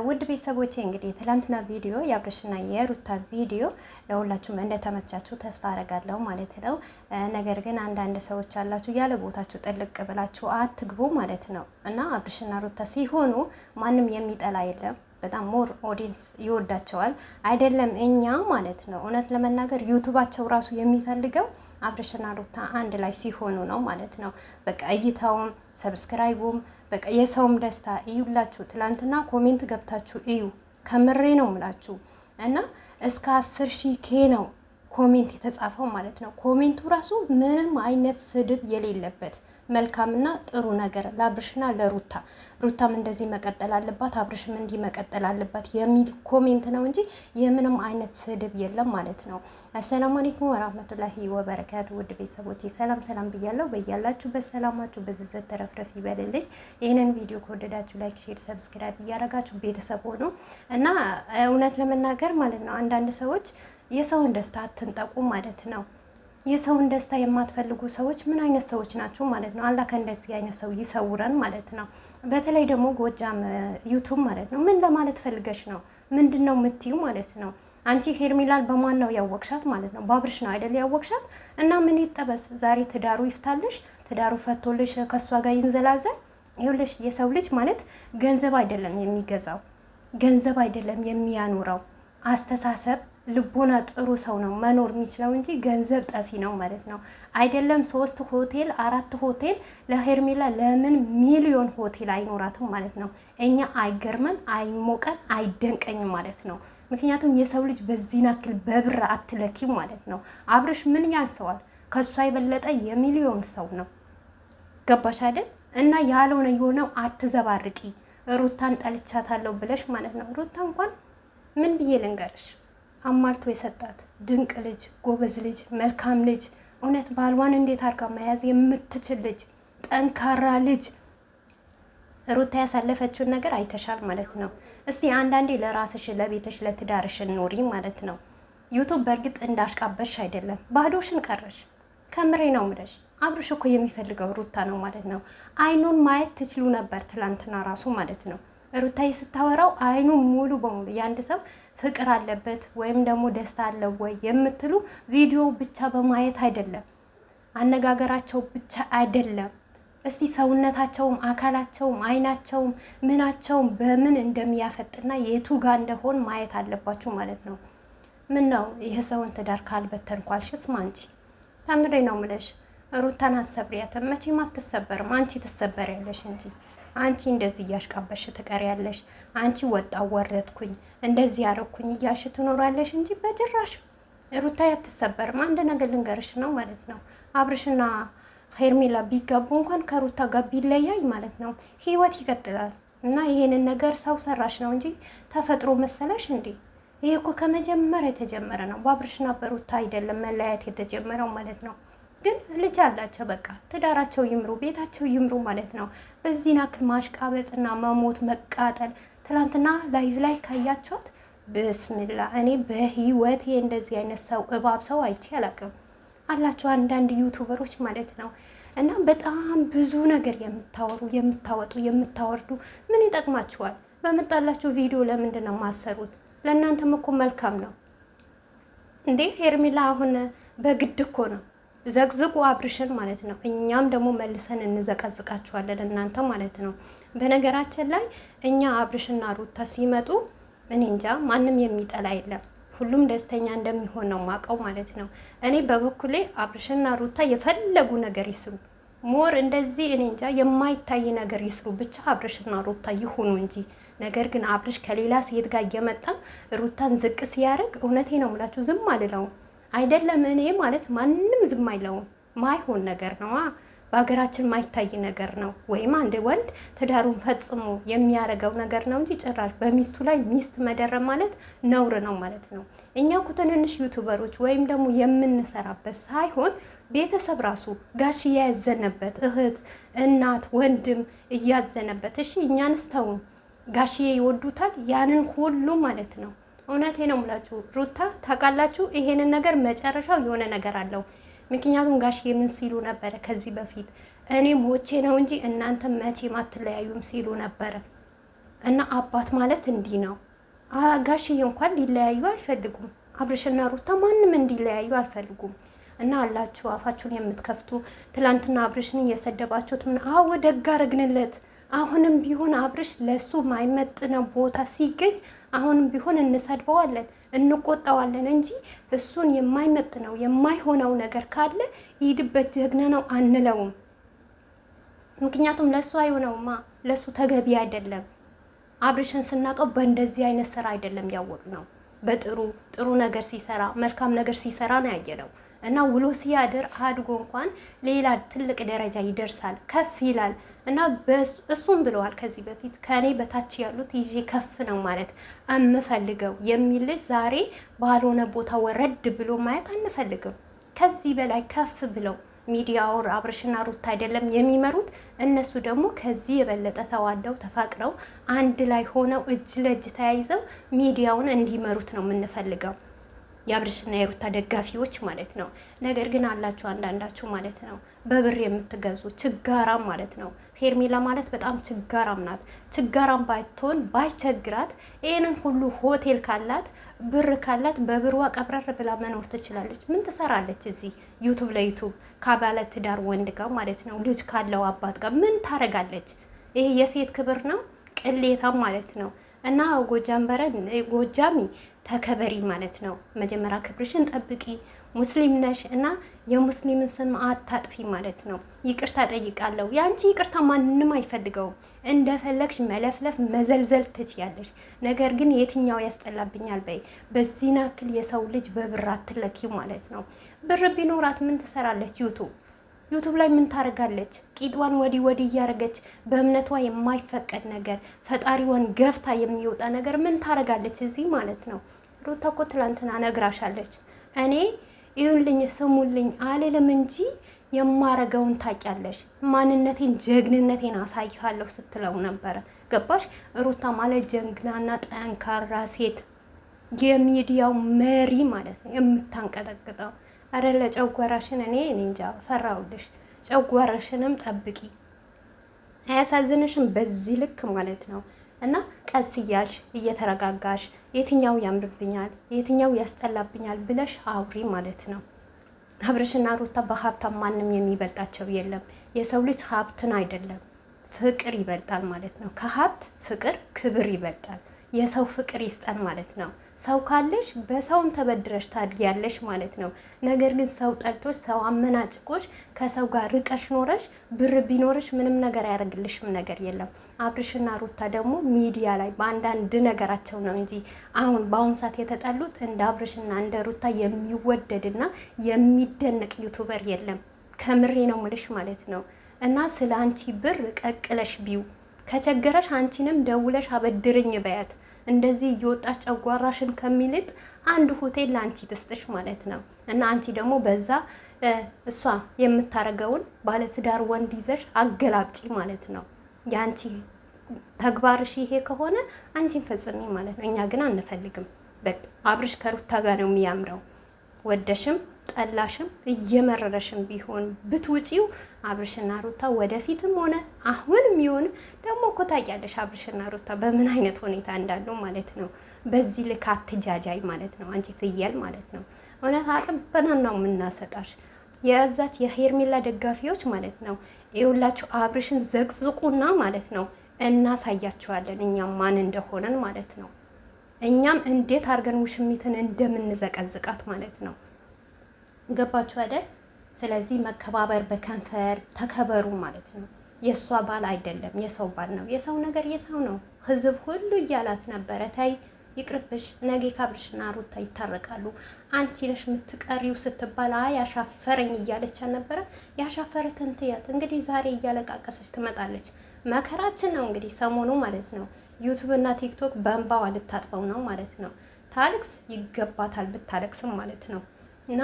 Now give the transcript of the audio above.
ውድ ቤተሰቦቼ እንግዲህ ትላንትና ቪዲዮ የአብርሽና የሩታ ቪዲዮ ለሁላችሁም እንደተመቻችሁ ተስፋ አረጋለሁ ማለት ነው። ነገር ግን አንዳንድ ሰዎች አላችሁ ያለ ቦታችሁ ጥልቅ ብላችሁ አትግቡ ማለት ነው እና አብርሽና ሩታ ሲሆኑ ማንም የሚጠላ የለም። በጣም ሞር ኦዲየንስ ይወዳቸዋል አይደለም እኛ ማለት ነው። እውነት ለመናገር ዩቱባቸው ራሱ የሚፈልገው አብርሽና ሩታ አንድ ላይ ሲሆኑ ነው ማለት ነው። በቃ እይታውም ሰብስክራይቡም በቃ የሰውም ደስታ እዩላችሁ። ትላንትና ኮሜንት ገብታችሁ እዩ። ከምሬ ነው ምላችሁ እና እስከ 10,000 ኬ ነው ኮሜንት የተጻፈው ማለት ነው። ኮሜንቱ ራሱ ምንም አይነት ስድብ የሌለበት መልካምና ጥሩ ነገር ለአብርሽና ለሩታ ሩታም እንደዚህ መቀጠል አለባት አብርሽም እንዲህ መቀጠል አለባት የሚል ኮሜንት ነው እንጂ የምንም አይነት ስድብ የለም ማለት ነው። አሰላሙ አለይኩም ወራህመቱላሂ ወበረካቱ። ውድ ቤተሰቦቼ ሰላም ሰላም ብያለሁ። በያላችሁበት ሰላማችሁ በዝዝት ተረፍረፍ ይበልልኝ። ይህንን ቪዲዮ ከወደዳችሁ ላይክ፣ ሼር፣ ሰብስክራይብ እያደረጋችሁ ቤተሰብ ሆኑ እና እውነት ለመናገር ማለት ነው አንዳንድ ሰዎች የሰውን ደስታ አትንጠቁ ማለት ነው። የሰውን ደስታ የማትፈልጉ ሰዎች ምን አይነት ሰዎች ናቸው ማለት ነው? አላህ ከእንደዚህ አይነት ሰው ይሰውረን ማለት ነው። በተለይ ደግሞ ጎጃም ዩቱብ ማለት ነው። ምን ለማለት ፈልገሽ ነው? ምንድን ነው የምትዩ ማለት ነው? አንቺ ሄርሚላል በማን ነው ያወቅሻት ማለት ነው? በአብርሽ ነው አይደል ያወቅሻት? እና ምን ይጠበስ ዛሬ ትዳሩ ይፍታልሽ፣ ትዳሩ ፈቶልሽ ከእሷ ጋር ይንዘላዘል። ይኸውልሽ የሰው ልጅ ማለት ገንዘብ አይደለም የሚገዛው፣ ገንዘብ አይደለም የሚያኖረው አስተሳሰብ ልቦና ጥሩ ሰው ነው መኖር የሚችለው እንጂ ገንዘብ ጠፊ ነው ማለት ነው። አይደለም 3 ሆቴል 4 ሆቴል ለሄርሜላ ለምን ሚሊዮን ሆቴል አይኖራትም ማለት ነው። እኛ አይገርመን አይሞቀን አይደንቀኝም ማለት ነው። ምክንያቱም የሰው ልጅ በዚህ ናክል በብር አትለኪም ማለት ነው። አብርሽ ምን ያንሰዋል? ከሷ የበለጠ የሚሊዮን ሰው ነው። ገባሽ አይደል? እና ያልሆነ የሆነው አትዘባርቂ። ሩታን ጠልቻታለሁ ብለሽ ማለት ነው። ሩታ እንኳን ምን ብዬ ልንገርሽ አማልቶ የሰጣት ድንቅ ልጅ፣ ጎበዝ ልጅ፣ መልካም ልጅ፣ እውነት ባልዋን እንዴት አድርጋ መያዝ የምትችል ልጅ፣ ጠንካራ ልጅ። ሩታ ያሳለፈችውን ነገር አይተሻል ማለት ነው። እስቲ አንዳንዴ ለራስሽ ለቤትሽ ለትዳርሽ ኖሪ ማለት ነው። ዩቱብ በእርግጥ እንዳሽቃበሽ አይደለም ባዶሽን ቀረሽ። ከምሬ ነው ምለሽ። አብርሽ እኮ የሚፈልገው ሩታ ነው ማለት ነው። አይኑን ማየት ትችሉ ነበር ትላንትና ራሱ ማለት ነው። ሩታዬ ስታወራው አይኑ ሙሉ በሙሉ የአንድ ሰው ፍቅር አለበት ወይም ደግሞ ደስታ አለው ወይ የምትሉ ቪዲዮ ብቻ በማየት አይደለም፣ አነጋገራቸው ብቻ አይደለም። እስቲ ሰውነታቸውም አካላቸውም አይናቸውም ምናቸውም በምን እንደሚያፈጥና የቱ ጋር እንደሆን ማየት አለባችሁ ማለት ነው። ምን ነው ይህ ሰውን ትዳር ካልበተንኩ አልሽስማ አንቺ ተምሬ ነው ምለሽ። ሩታን አሰብሪያትም መቼም አትሰበርም። አንቺ ትሰበሪያለሽ እንጂ አንቺ እንደዚህ እያሽቃበሽ ትቀሪያለሽ። አንቺ ወጣው ወረድኩኝ እንደዚህ ያረኩኝ እያልሽ ትኖራለሽ እንጂ በጭራሽ ሩታ አትሰበርም። አንድ ነገር ልንገርሽ ነው ማለት ነው። አብርሽና ሄርሜላ ቢጋቡ እንኳን ከሩታ ጋር ቢለያይ ማለት ነው ህይወት ይቀጥላል። እና ይሄንን ነገር ሰው ሰራሽ ነው እንጂ ተፈጥሮ መሰለሽ እንዴ? ይሄ እኮ ከመጀመሪያ የተጀመረ ነው። በአብርሽና በሩታ አይደለም መለያየት የተጀመረው ማለት ነው። ግን ልጅ አላቸው። በቃ ትዳራቸው ይምሩ፣ ቤታቸው ይምሩ ማለት ነው። በዚህ ናክል ማሽቃበጥና መሞት መቃጠል። ትላንትና ላይቭ ላይ ካያቸዋት ብስምላ እኔ በህይወቴ እንደዚህ አይነት ሰው እባብ ሰው አይቼ አላውቅም። አላቸው አንዳንድ ዩቱበሮች ማለት ነው። እና በጣም ብዙ ነገር የምታወሩ የምታወጡ የምታወርዱ ምን ይጠቅማችኋል? በመጣላችሁ ቪዲዮ ለምንድን ነው ማሰሩት? ለእናንተም እኮ መልካም ነው እንዴ። ሄርሜላ አሁን በግድ እኮ ነው ዘቅዝቁ አብርሽን ማለት ነው። እኛም ደግሞ መልሰን እንዘቀዝቃችኋለን እናንተ ማለት ነው። በነገራችን ላይ እኛ አብርሽና ሩታ ሲመጡ እኔ እንጃ ማንም የሚጠላ የለም። ሁሉም ደስተኛ እንደሚሆን ነው ማቀው ማለት ነው። እኔ በበኩሌ አብርሽና ሩታ የፈለጉ ነገር ይስሩ፣ ሞር እንደዚህ እኔ እንጃ የማይታይ ነገር ይስሩ፣ ብቻ አብርሽና ሩታ ይሁኑ እንጂ። ነገር ግን አብርሽ ከሌላ ሴት ጋር እየመጣ ሩታን ዝቅ ሲያደርግ እውነቴ ነው የምላችሁ ዝም አልለውም። አይደለም እኔ ማለት ማንም ዝም አይለውም። ማይሆን ነገር ነው፣ በሀገራችን ማይታይ ነገር ነው። ወይም አንድ ወንድ ትዳሩን ፈጽሞ የሚያደርገው ነገር ነው እንጂ ጭራሽ በሚስቱ ላይ ሚስት መደረብ ማለት ነውር ነው ማለት ነው። እኛ እኮ ትንንሽ ዩቱበሮች ወይም ደግሞ የምንሰራበት ሳይሆን ቤተሰብ ራሱ ጋሽ እያዘነበት እህት፣ እናት፣ ወንድም እያዘነበት እሺ እኛንስ ተውን። ጋሽዬ ይወዱታል ያንን ሁሉ ማለት ነው። እውነቴ ነው የምላችሁ ሩታ ታውቃላችሁ፣ ይሄንን ነገር መጨረሻው የሆነ ነገር አለው። ምክንያቱም ጋሽዬ ምን ሲሉ ነበረ ከዚህ በፊት እኔ ሞቼ ነው እንጂ እናንተ መቼም አትለያዩም ሲሉ ነበረ። እና አባት ማለት እንዲህ ነው። ጋሽዬ እንኳን ሊለያዩ አይፈልጉም። አብርሽና ሩታ ማንም እንዲለያዩ አልፈልጉም። እና አላችሁ አፋችሁን የምትከፍቱ ትላንትና አብርሽን እየሰደባችሁት አዎ ደግ አረግንለት። አሁንም ቢሆን አብርሽ ለሱ ማይመጥነው ቦታ ሲገኝ አሁንም ቢሆን እንሰድበዋለን፣ እንቆጣዋለን እንጂ እሱን የማይመጥነው የማይሆነው ነገር ካለ ይሄድበት ጀግና ነው አንለውም። ምክንያቱም ለሱ አይሆነውማ፣ ለሱ ተገቢ አይደለም። አብርሽን ስናውቀው በእንደዚህ አይነት ስራ አይደለም ያወቅነው። በጥሩ ጥሩ ነገር ሲሰራ መልካም ነገር ሲሰራ ነው ያየነው። እና ውሎ ሲያድር አድጎ እንኳን ሌላ ትልቅ ደረጃ ይደርሳል፣ ከፍ ይላል። እና እሱም ብለዋል ከዚህ በፊት ከኔ በታች ያሉት ይዤ ከፍ ነው ማለት እምፈልገው የሚል ልጅ ዛሬ ባልሆነ ቦታ ወረድ ብሎ ማየት አንፈልግም። ከዚህ በላይ ከፍ ብለው ሚዲያው አብርሽና ሩታ አይደለም የሚመሩት፣ እነሱ ደግሞ ከዚህ የበለጠ ተዋደው ተፋቅረው አንድ ላይ ሆነው እጅ ለእጅ ተያይዘው ሚዲያውን እንዲመሩት ነው የምንፈልገው፣ የአብርሽና የሩታ ደጋፊዎች ማለት ነው። ነገር ግን አላችሁ አንዳንዳችሁ ማለት ነው በብር የምትገዙ ችጋራም ማለት ነው። ሄርሜላ ማለት በጣም ችጋራም ናት። ችጋራም ባይትሆን ባይቸግራት ይህንን ሁሉ ሆቴል ካላት ብር ካላት በብሯ ቀብረር ብላ መኖር ትችላለች። ምን ትሰራለች እዚህ ዩቱብ ለዩቱብ ከባለ ትዳር ወንድ ጋር ማለት ነው፣ ልጅ ካለው አባት ጋር ምን ታረጋለች? ይሄ የሴት ክብር ነው? ቅሌታም ማለት ነው። እና ጎጃሚ ተከበሪ ማለት ነው። መጀመሪያ ክብርሽን ጠብቂ። ሙስሊም ነሽ እና የሙስሊምን ስም አታጥፊ ማለት ነው። ይቅርታ ጠይቃለሁ። ያንቺ ይቅርታ ማንንም አይፈልገውም። እንደፈለግሽ መለፍለፍ መዘልዘል ትችያለሽ። ነገር ግን የትኛው ያስጠላብኛል በይ። በዚህ ናክል የሰው ልጅ በብር አትለኪው ማለት ነው። ብር ቢኖራት ምን ትሰራለች? ዩቱብ ላይ ምን ታደርጋለች? ቂጧን ወዲህ ወዲህ እያደረገች በእምነቷ የማይፈቀድ ነገር ፈጣሪዋን ገፍታ የሚወጣ ነገር ምን ታደርጋለች እዚህ ማለት ነው። ሩታ እኮ ትላንትና ነግራሻለች። እኔ ይሁንልኝ ስሙልኝ አልልም እንጂ የማረገውን ታውቂያለሽ፣ ማንነቴን ጀግንነቴን አሳይሃለሁ ስትለው ነበረ። ገባሽ? ሩታ ማለት ጀግናና ጠንካራ ሴት የሚዲያው መሪ ማለት ነው፣ የምታንቀጠቅጠው አይደለ? ጨጓራሽን እኔ እንጃ ፈራውልሽ። ጨጓራሽንም ጠብቂ። አያሳዝንሽም? በዚህ ልክ ማለት ነው። እና ቀስ እያልሽ እየተረጋጋሽ የትኛው ያምርብኛል የትኛው ያስጠላብኛል ብለሽ አውሪ ማለት ነው። አብርሽና ሩታ በሀብታም ማንም የሚበልጣቸው የለም። የሰው ልጅ ሀብትን አይደለም ፍቅር ይበልጣል ማለት ነው። ከሀብት ፍቅር ክብር ይበልጣል። የሰው ፍቅር ይስጠን ማለት ነው። ሰው ካለሽ በሰውም ተበድረሽ ታድጊያለሽ ማለት ነው። ነገር ግን ሰው ጠልቶሽ ሰው አመናጭቆሽ ከሰው ጋር ርቀሽ ኖረሽ ብር ቢኖርሽ ምንም ነገር ያደርግልሽም ነገር የለም። አብርሽና ሩታ ደግሞ ሚዲያ ላይ በአንዳንድ ነገራቸው ነው እንጂ አሁን በአሁን ሰዓት የተጠሉት እንደ አብርሽና እንደ ሩታ የሚወደድና የሚደነቅ ዩቱበር የለም። ከምሬ ነው ምልሽ ማለት ነው። እና ስለ አንቺ ብር ቀቅለሽ ቢው ከቸገረሽ አንቺንም ደውለሽ አበድርኝ በያት። እንደዚህ እየወጣች ጨጓራሽን ከሚልጥ አንድ ሆቴል ለአንቺ ትስጥሽ ማለት ነው። እና አንቺ ደግሞ በዛ እሷ የምታረገውን ባለትዳር ወንድ ይዘሽ አገላብጪ ማለት ነው። የአንቺ ተግባርሽ ይሄ ከሆነ አንቺን ፈጽሜ ማለት ነው። እኛ ግን አንፈልግም። በቃ አብርሽ ከሩታ ጋር ነው የሚያምረው። ወደሽም ጠላሽም እየመረረሽም ቢሆን ብትውጪው አብርሽና ሩታ ወደፊትም ሆነ አሁንም ይሁን ደግሞ እኮ ታውቂያለሽ አብርሽና ሩታ በምን አይነት ሁኔታ እንዳሉ ማለት ነው። በዚህ ልክ አትጃጃይ ማለት ነው። አንቺ ፍየል ማለት ነው። እውነት አጥበናን ነው የምናሰጣሽ። የዛች የሄርሜላ ደጋፊዎች ማለት ነው። ይኸውላችሁ አብርሽን ዘቅዝቁና ማለት ነው እናሳያቸዋለን እኛም ማን እንደሆነን ማለት ነው። እኛም እንዴት አድርገን ውሽሚትን እንደምንዘቀዝቃት ማለት ነው። ገባችሁ አይደል? ስለዚህ መከባበር በከንፈር ተከበሩ ማለት ነው። የእሷ ባል አይደለም የሰው ባል ነው። የሰው ነገር የሰው ነው። ህዝብ ሁሉ እያላት ነበረ ታይ ይቅርብሽ፣ ነገ ካብርሽና ሩታ ይታረቃሉ፣ አንቺ ነሽ የምትቀሪው ስትባል አይ ያሻፈረኝ እያለች ነበረ። ያሻፈረ ተንትያት እንግዲህ ዛሬ እያለቃቀሰች ትመጣለች። መከራችን ነው እንግዲህ ሰሞኑ ማለት ነው። ዩቱብ እና ቲክቶክ በእንባዋ ልታጥበው ነው ማለት ነው። ታልክስ ይገባታል ብታለቅስም ማለት ነው እና